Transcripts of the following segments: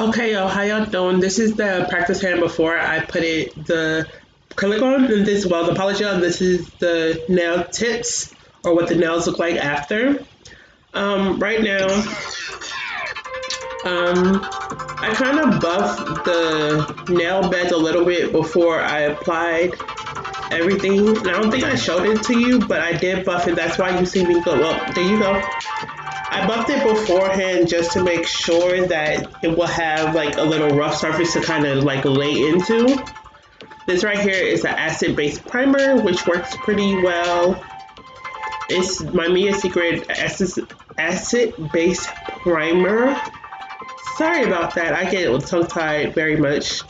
Okay, yo, how y'all doing? This is the practice hand before I put the acrylic on, and this, well, the polygel, and this is the nail tips, or what the nails look like after. Right now, I kind of buffed the nail beds a little bit before I applied everything. And I don't think I showed it to you, but I did buff it. That's why you see me go, well, there you go. I buffed it beforehand just to make sure that it will have like a little rough surface to kind of like lay into. This right here is an acid-based primer, which works pretty well. It's my Mia Secret acid-based primer. Sorry about that. I get tongue-tied very much.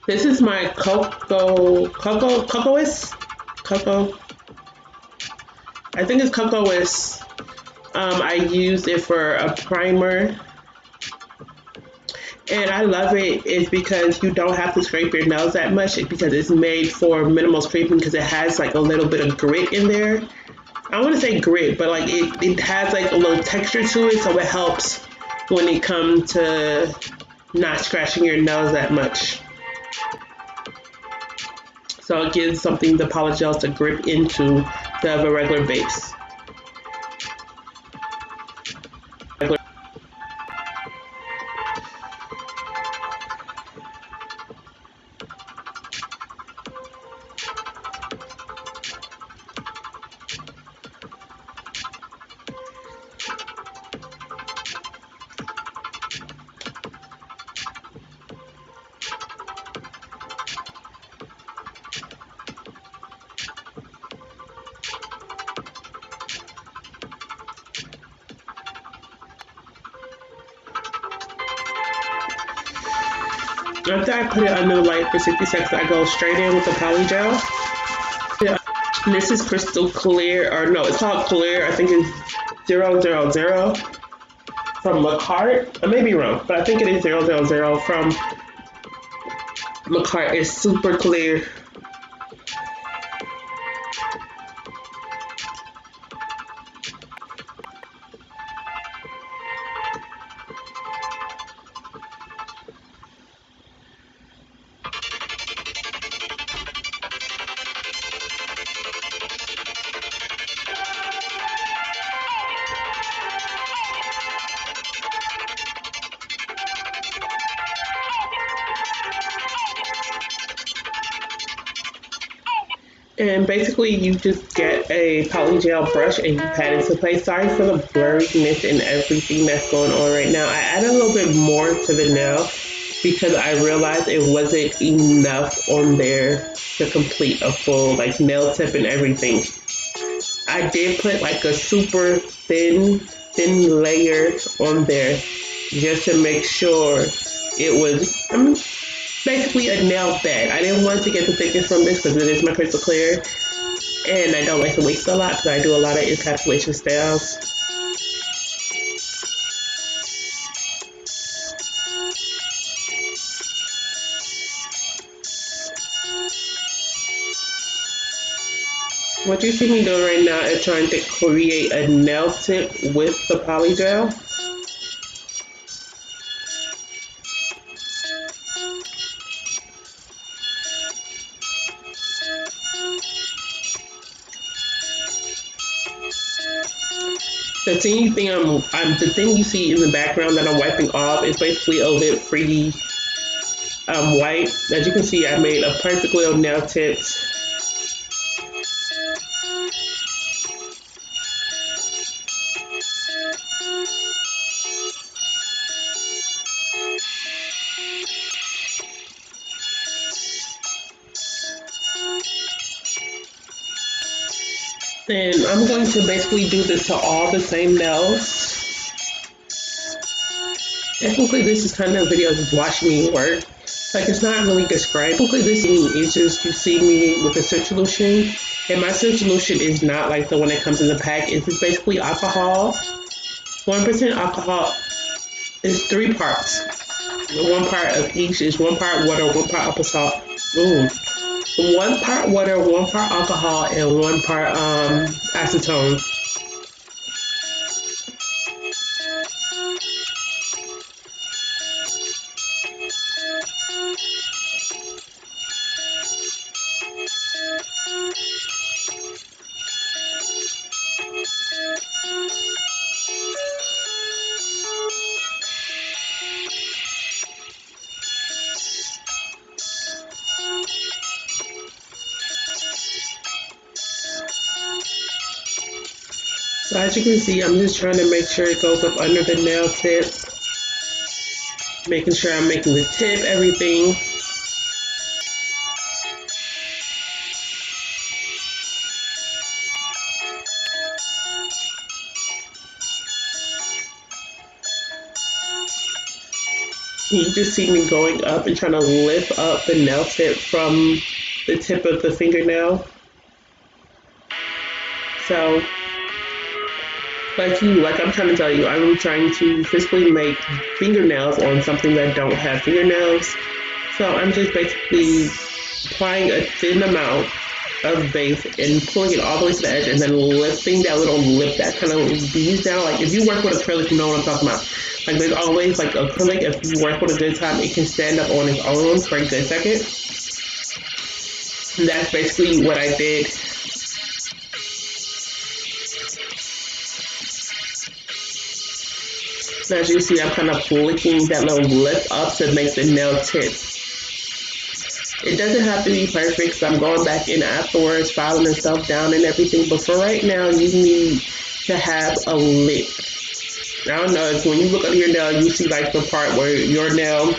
This is my cocoa. I think it's cocoa. I used it for a primer, and I love it. It's because you don't have to scrape your nails that much because it's made for minimal scraping because it has like a little bit of grit in there. I want to say grit, but like it has like a little texture to it, so it helps when it comes to not scratching your nails that much. So it gives something the polygels to grip into to have a regular base. After I put it under the light for 60 seconds, I go straight in with the polygel. And this is crystal clear, or no, it's called clear. I think it's 000 from Macart. I may be wrong, but I think it is 000 from Macart. It's super clear. And basically, you just get a poly gel brush and you pat into place. Sorry for the blurriness and everything that's going on right now. I added a little bit more to the nail because I realized it wasn't enough on there to complete a full like nail tip and everything. I did put like a super thin layer on there just to make sure it was basically a nail bed. I didn't want to get the thickness from this because it is my crystal clear, and I don't like to waste a lot because I do a lot of encapsulation styles. What you see me doing right now is trying to create a nail tip with the polygel. The thing you see in the background that I'm wiping off is basically a lip free wipe. As you can see, I made a perfect little nail tips. And I'm going to basically do this to all the same nails. Technically, this is kind of a video of watching me work. Like, it's not really described. Technically, this is just you see me with the Silk solution. And my Silk solution is not like the one that comes in the pack. It's just basically alcohol. 1% alcohol is 3 parts. One part of each is 1 part water, 1 part apple salt. Ooh. 1 part water, 1 part alcohol, and 1 part acetone. as you can see, I'm just trying to make sure it goes up under the nail tip, making sure I'm making the tip everything. You just see me going up and trying to lift up the nail tip from the tip of the fingernail. So, like I'm trying to tell you, I'm trying to physically make fingernails on something that don't have fingernails. So I'm just basically applying a thin amount of base and pulling it all the way to the edge and then lifting that little lip that kind of beads down. Like if you work with acrylic, you know what I'm talking about. Like there's always like acrylic, if you work with a good time, it can stand up on its own for a good second. And that's basically what I did. And as you see, I'm kind of flicking that little lip up to make the nail tip. It doesn't have to be perfect, so I'm going back in afterwards, filing the stuff down and everything. But for right now, you need to have a lip. I don't know if when you look under your nail, you see like the part where your nail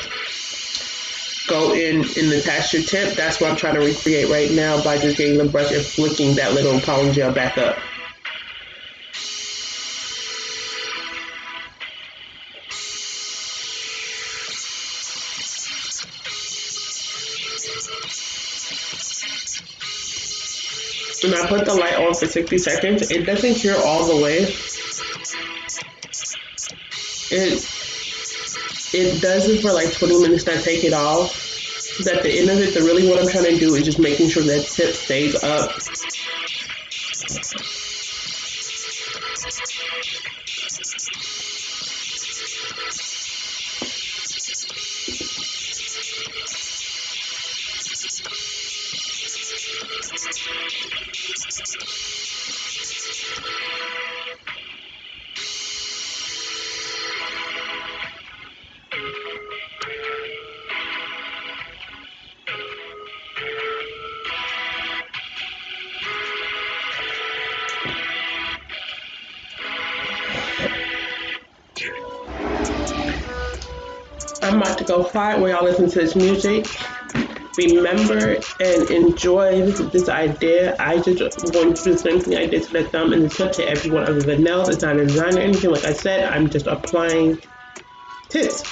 go in and attach your tip. That's what I'm trying to recreate right now by just getting the brush and flicking that little pollen gel back up. And I put the light on for 60 seconds. It doesn't cure all the way. It it does it for like 20 minutes and I take it off. Because at the end of it, really what I'm trying to do is just making sure that tip stays up. I'm about to go quiet while y'all listen to this music. Remember and enjoy this idea. I just want to do the same thing I did to the thumb and the tip to everyone other than nails. It's not a design or anything. Like I said, I'm just applying tips.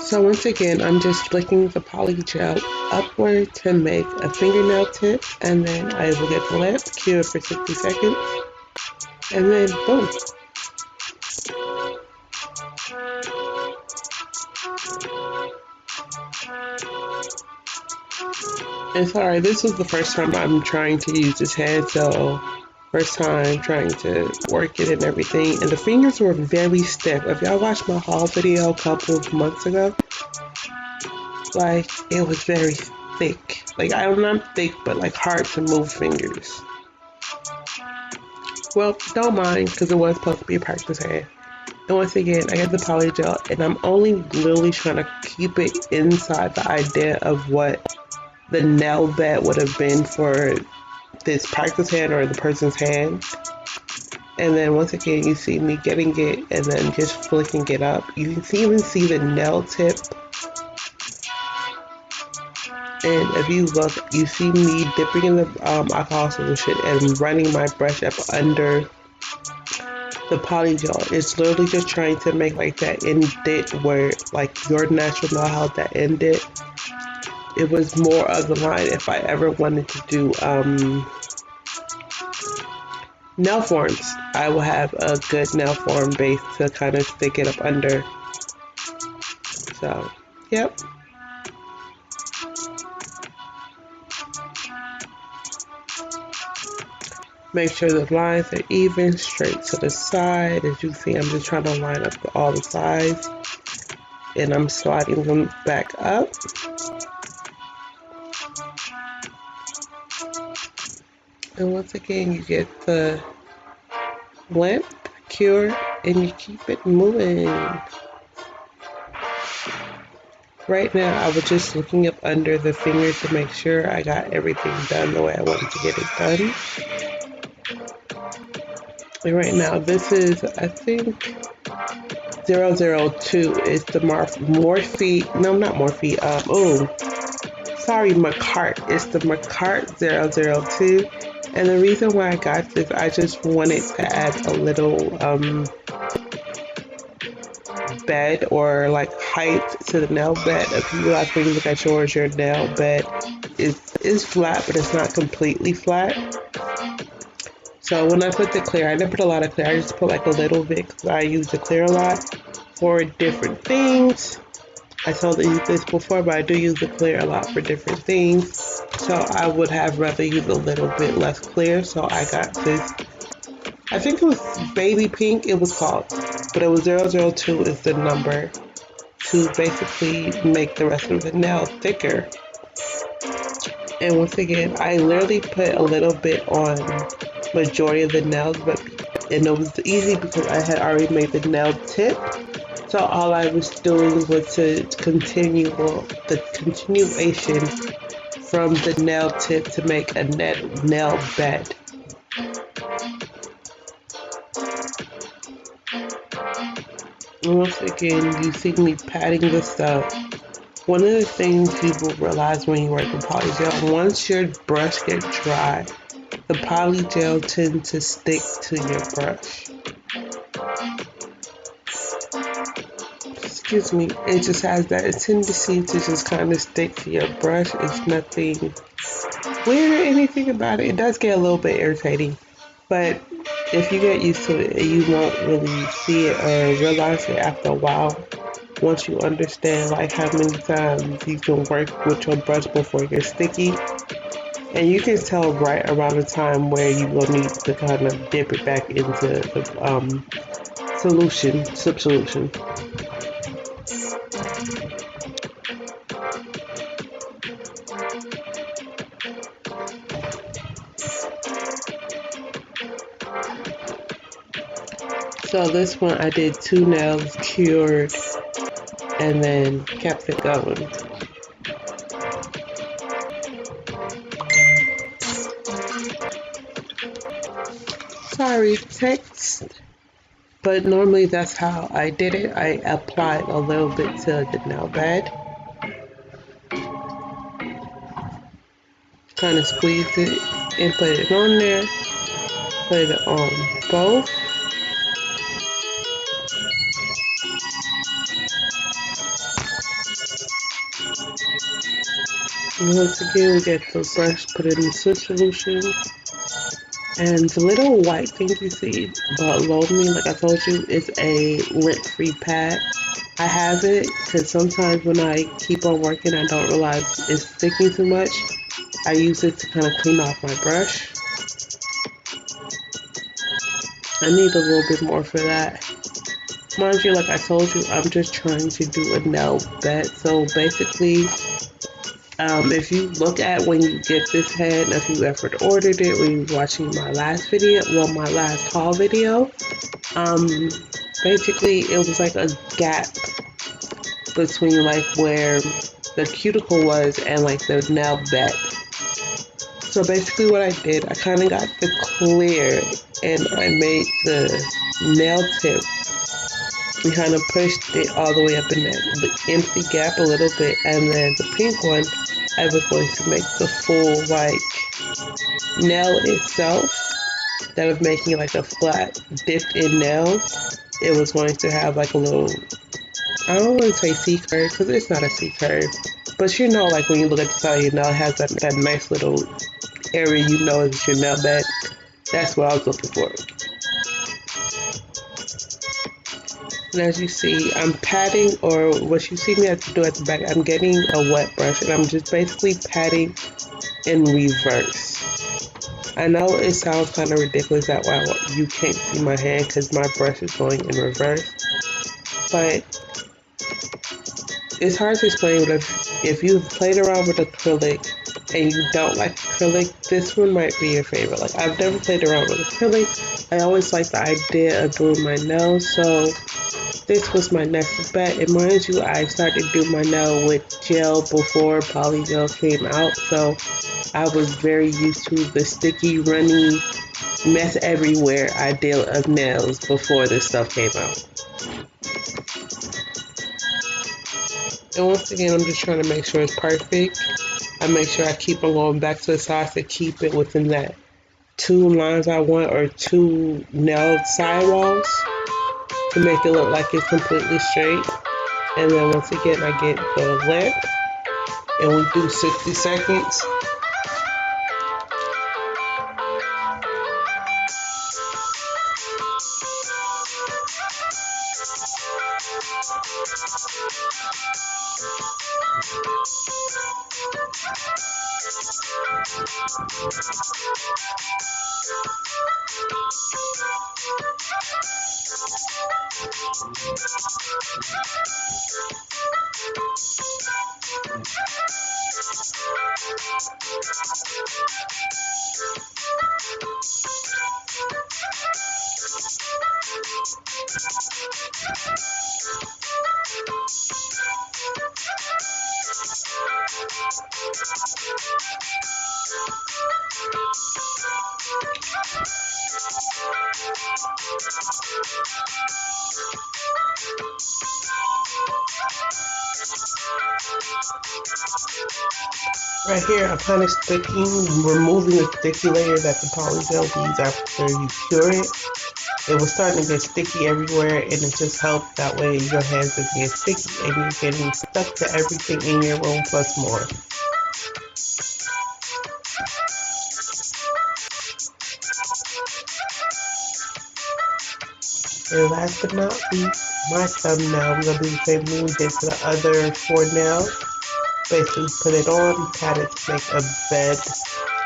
So once again, I'm just flicking the poly gel upward to make a fingernail tip, and then I will get the lamp, cure it for 60 seconds, and then boom. And sorry, this was the first time I'm trying to use this hand, so first time trying to work it and everything. And the fingers were very stiff. If y'all watched my haul video a couple of months ago, like it was very thick. Like I don't know, I'm thick, but like hard to move fingers. Well, don't mind because it was supposed to be a practice hand. And once again, I got the poly gel, and I'm only literally trying to keep it inside the idea of what the nail bed would have been for this practice hand or the person's hand. And then once again, you see me getting it and then just flicking it up. You can even see the nail tip. And if you look, you see me dipping in the alcohol solution and running my brush up under the poly gel. It's literally just trying to make like that indent where like your natural nail how that ended. It was more of the line if I ever wanted to do nail forms. I will have a good nail form base to kind of stick it up under. So, yep. Make sure the lines are even, straight to the side. As you see, I'm just trying to line up all the sides. And I'm sliding them back up. And once again, you get the lamp, cure, and you keep it moving. Right now, I was just looking up under the fingers to make sure I got everything done the way I wanted to get it done. And right now, this is, I think, 002 is the Morphe, no, not Morphe, Macart. It's the Macart 002. And the reason why I got this, I just wanted to add a little bed or like height to the nail bed. If you like when you look at yours, your nail bed is flat, but it's not completely flat. So when I put the clear, I didn't put a lot of clear. I just put like a little bit because I use the clear a lot for different things. I told you this before, but I do use the clear a lot for different things. So I would have rather use a little bit less clear. So I got this. I think it was baby pink. It was called, but it was 002 is the number to basically make the rest of the nail thicker. And once again, I literally put a little bit on majority of the nails, and it was easy because I had already made the nail tip. So all I was doing was to continue the continuation from the nail tip to make a nail bed. And once again, you see me patting this up. One of the things you will realize when you work with polygel, once your brush gets dry, the polygel tends to stick to your brush. Excuse me, it just has that tendency to just kind of stick to your brush. It's nothing weird or anything about it. It does get a little bit irritating, but if you get used to it, you won't really see it or realize it after a while. Once you understand like how many times you can work with your brush before you're sticky, and you can tell right around the time where you will need to kind of dip it back into the soup solution. So this one I did 2 nails, cured, and then kept it going. Sorry, text. But normally that's how I did it. I applied a little bit to the nail bed. Kind of squeezed it and put it on there. Put it on both. And once again, we get the brush, put it in the soup solution. And the little white thing you see below me, like I told you, is a lint-free pad. I have it because sometimes when I keep on working, I don't realize it's sticking too much. I use it to kind of clean off my brush. I need a little bit more for that. Mind you, like I told you, I'm just trying to do a nail bed. So basically, if you look at when you get this head, if you ever ordered it, when you were watching my last video, well, my last haul video, basically it was like a gap between like where the cuticle was and like the nail bed. So basically what I did, I kind of got the clear and I made the nail tip and kind of pushed it all the way up in the empty gap a little bit, and then the pink one I was going to make the full like nail itself. Instead of making like a flat dipped in nail, it was going to have like a little, I don't want to say C curve because it's not a C curve, but you know, like when you look at the side of your nail, it has that nice little area you know is your nail bed. That's what I was looking for. And as you see, I'm patting, or what you see me have to do at the back, I'm getting a wet brush and I'm just basically patting in reverse. I know it sounds kind of ridiculous that why you can't see my hand because my brush is going in reverse, but it's hard to explain. But if you've played around with acrylic and you don't like acrylic, this one might be your favorite. Like, I've never played around with acrylic. I always like the idea of doing my nails, so this was my next bet. And mind you, I started to do my nail with gel before polygel came out, so I was very used to the sticky, runny mess everywhere ideal of nails before this stuff came out. And once again, I'm just trying to make sure it's perfect. I make sure I keep on going back to the sides to keep it within that two lines I want, or two nailed sidewalls, to make it look like it's completely straight. And then once again, I get the lip, and we do 60 seconds. Right here, I'm kind of sticking, removing the sticky layer that the polygel leaves after you cure it. It was starting to get sticky everywhere, and it just helped. That way your hands doesn't get sticky and you're getting stuck to everything in your room plus more. And last but not least, my thumbnail. I'm going to do the same thing we did to the other four nails. Basically put it on, pat it to make a bed,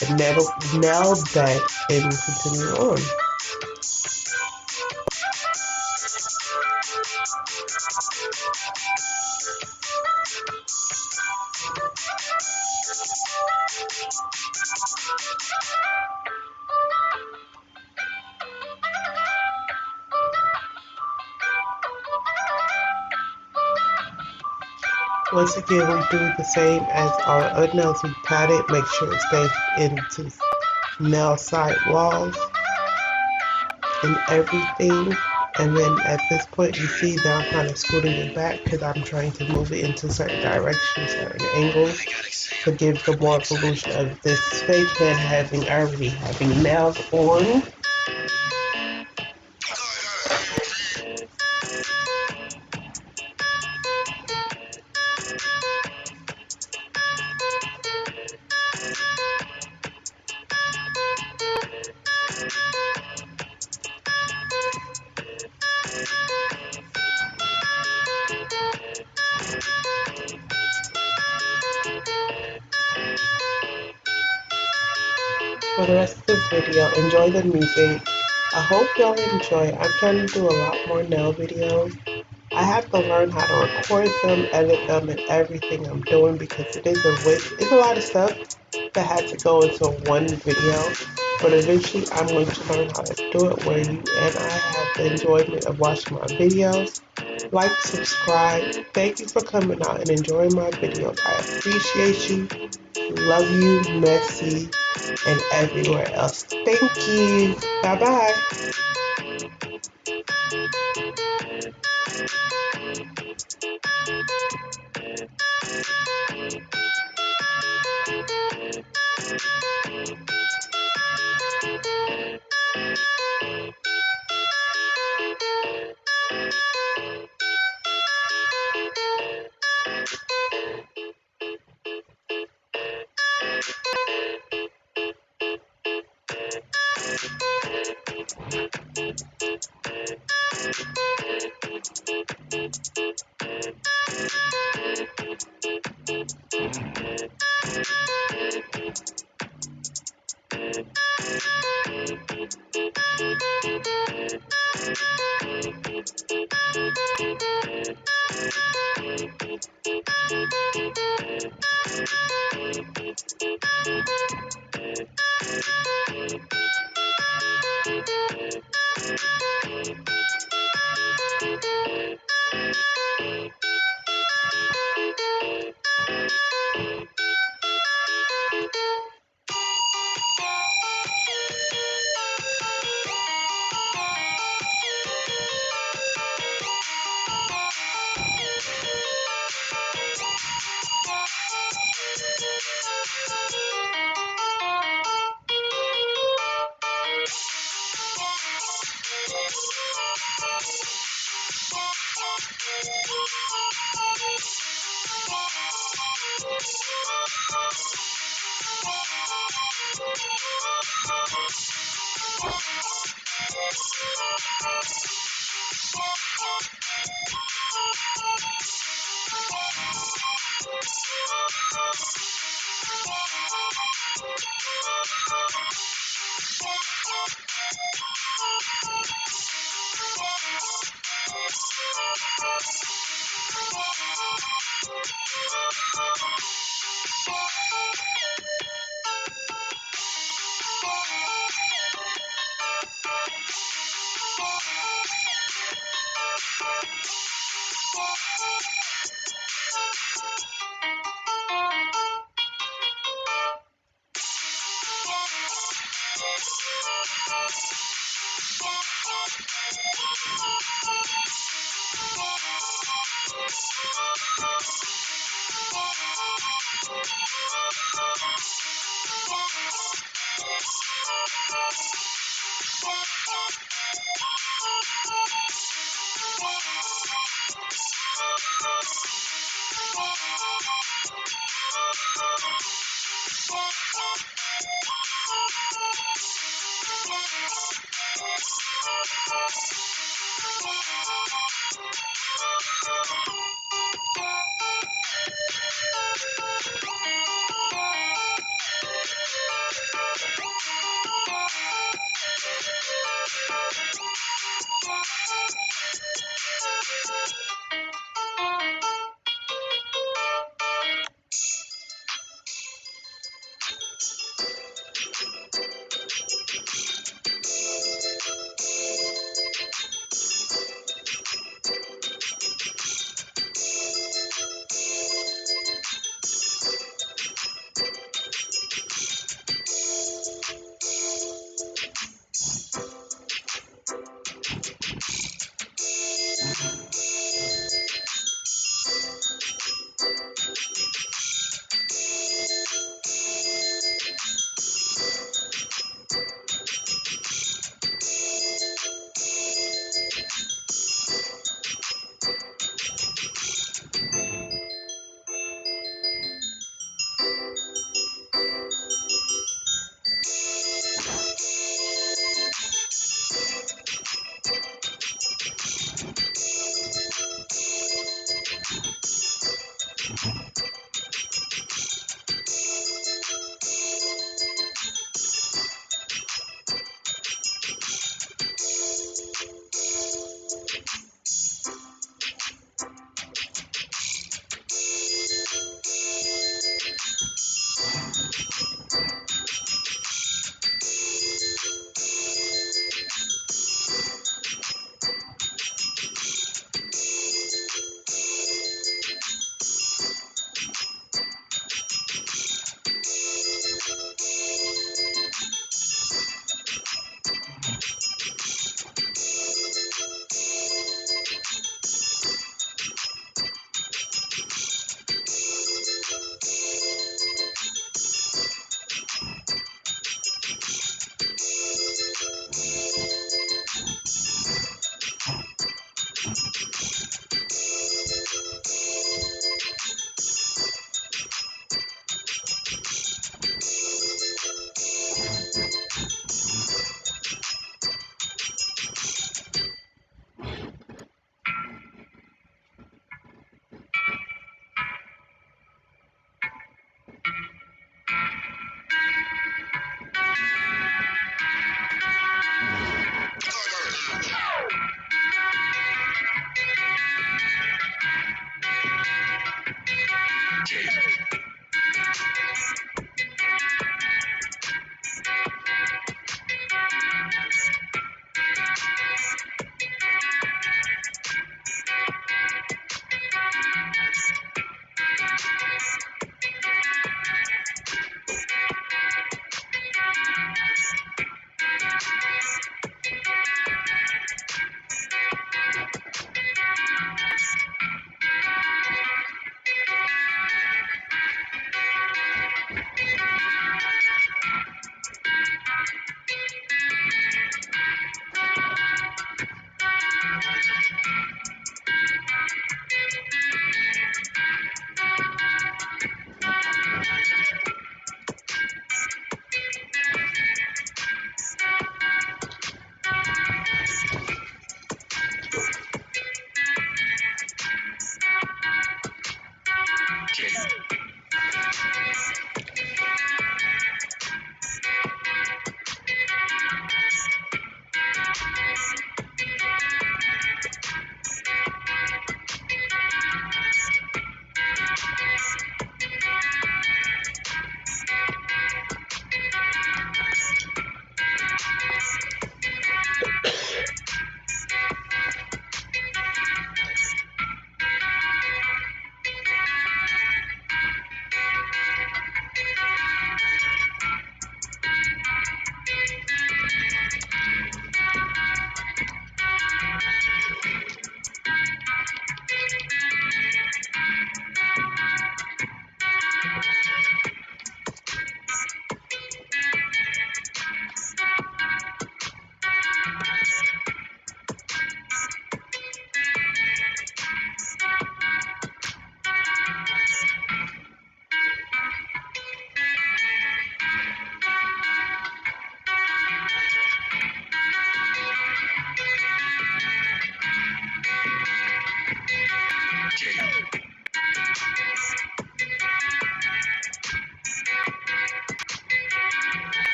a nail bed, and continue on. Once again, we do the same as our other nails. We pat it, make sure it stays into nail side walls and everything. And then at this point, you see that I'm kind of scooting it back because I'm trying to move it into certain directions, certain angles, to give the more illusion of this fake head already having nails on. For the rest of the video, enjoy the music. I hope y'all enjoy. I'm trying to do a lot more nail videos. I have to learn how to record them, edit them, and everything I'm doing, because it is a waste. It's a lot of stuff that had to go into one video. But eventually, I'm going to learn how to do it where you and I have the enjoyment of watching my videos. Like, subscribe. Thank you for coming out and enjoying my videos. I appreciate you. Love you, Messi, and everywhere else. Thank you. Bye bye.